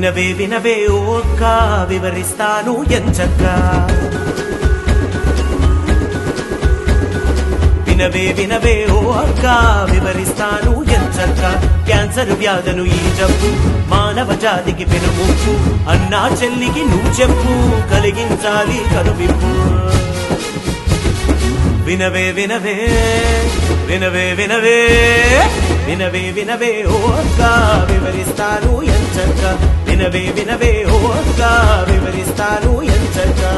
వినవే వినవే ఓ అక్క వివరిస్తాను ఎంచక్కా వినవే వినవే ఓ అక్క వివరిస్తాను ఎంచక్కా క్యాన్సర్ వ్యాధను ఈ జబ్బు మానవ జాతికి పెనుముప్పు అన్నా చెల్లికి నువ్వు చెప్పు కలిగించాలి కనువిప్పు వినవే వినవే వినవే వినవే వినవే వినవే ఓ అక్క వివరిస్తాను ఎంచక్కా వినవే వినవే ఓ అక్క వివరిస్తాను ఎంచక్కా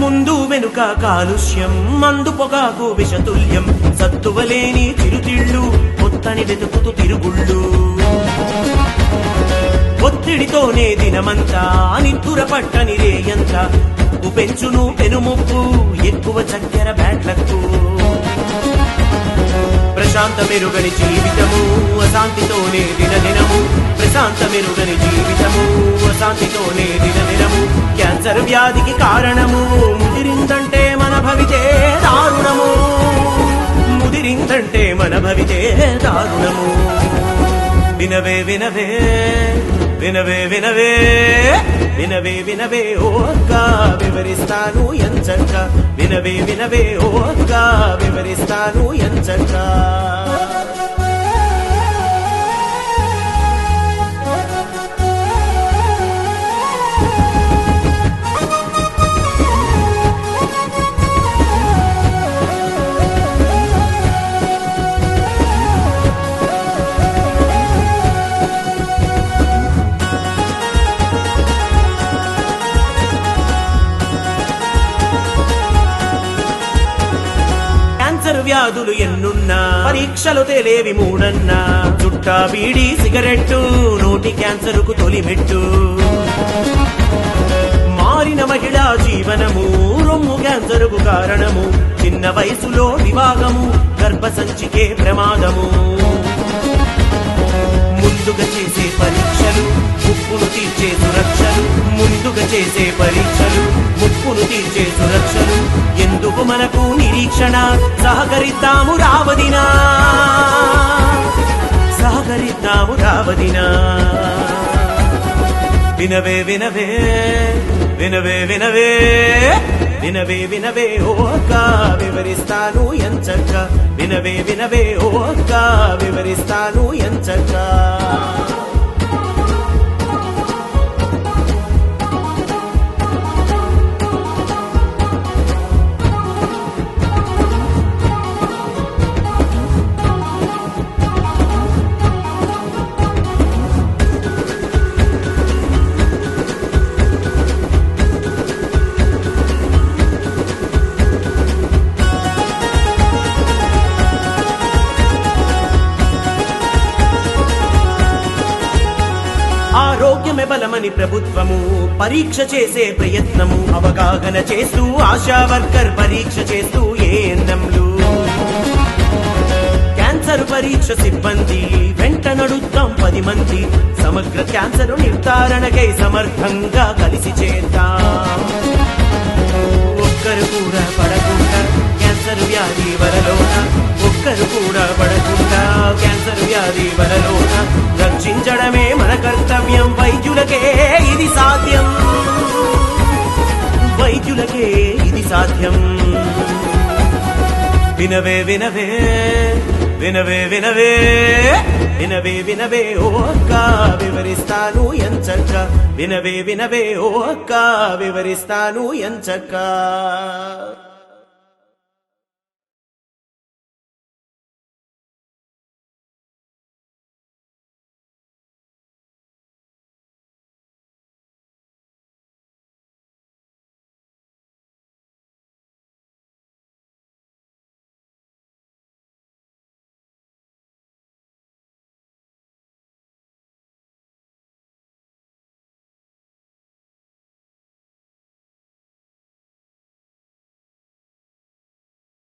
ముందు వెనుక కాలుష్యం మందు పొగాకు విషతుల్యం సత్తువలేని చిరుతిళ్ళు పొత్తని వెతుకుతూ తిరుగుళ్ళు ఒత్తిడితోనే దినమంతా నిద్దుర పట్టని రేయంతా ఉప్పు పెంచును పెనుముప్పు ఎక్కువ చక్కెర బ్యాట్లకు ప్రశాంత మెరుగని జీవితము అశాంతితోనే దినదినము ప్రశాంత మెరుగని జీవితము అశాంతితోనే దినదినము క్యాన్సర్ వ్యాధికి కారణము ముదిరిందంటే మన భవితే దారుణము ముదిరిందంటే మన భవితే దారుణము వినవే వినవే వినవే వినవే వినవే వినవే ఓ అక్క వివరిస్తాను ఎంచక్కా వినవే వినవే ఓ అక్క వివరిస్తాను ఎంచక్కా వ్యాధులు ఎన్నున్నా పరీక్షలు తేలేవి మూడన్నా చుట్టా బీడి సిగరెట్టు నోటి క్యాన్సర్కు తొలిమెట్టు మారిన మహిళా జీవనము రొమ్ము క్యాన్సర్కు కారణము చిన్న వయసులో వివాహము గర్భసంచికే ప్రమాదము ముందుగా చేసే పరీక్షలు ముప్పును తీర్చే సురక్షలు ముందుగా చేసే పరీక్షలు ముప్పును తీర్చే సురక్షలు ఎందుకు మనకు నిరీక్షణ సహకరిద్దాము రావదినా సహకరిద్దాము రావదినా వినవే వినవే వినవే వినవే వినవే వినవే ఓ అక్క వివరిస్తాను ఎంచక్కా వినవే వినవే ఓ అక్క వివరిస్తాను ఎంచక్కా ఆరోగ్యమే బలమని ప్రభుత్వము పరీక్ష చేసే ప్రయత్నము అవగాహన చేస్తూ ఆశా వర్కర్ పరీక్ష చేస్తూ ఏఎన్ఎంలు క్యాన్సర్ పరీక్ష సిబ్బంది వెంట నడుద్దాం 10 మంది సమగ్ర క్యాన్సర్ నిర్ధారణకై సమర్థంగా కలిసి చేద్దాం ఒక్కరు కూడా పడకుండా క్యాన్సర్ వ్యాధి వరలోన ఒక్కరు కూడా పడకుండా క్యాన్సర్ వ్యాధి వరలోన రక్షించడమే మన కర్తవ్యం వైద్యులకే ఇది సాధ్యం వైద్యులకే ఇది సాధ్యం వినవే వినవే వినవే వినవే వినవే వినవే ఓ అక్క వివరిస్తాను ఎంచక్కా వినవే వినవే ఓ అక్క వివరిస్తాను ఎంచక్కా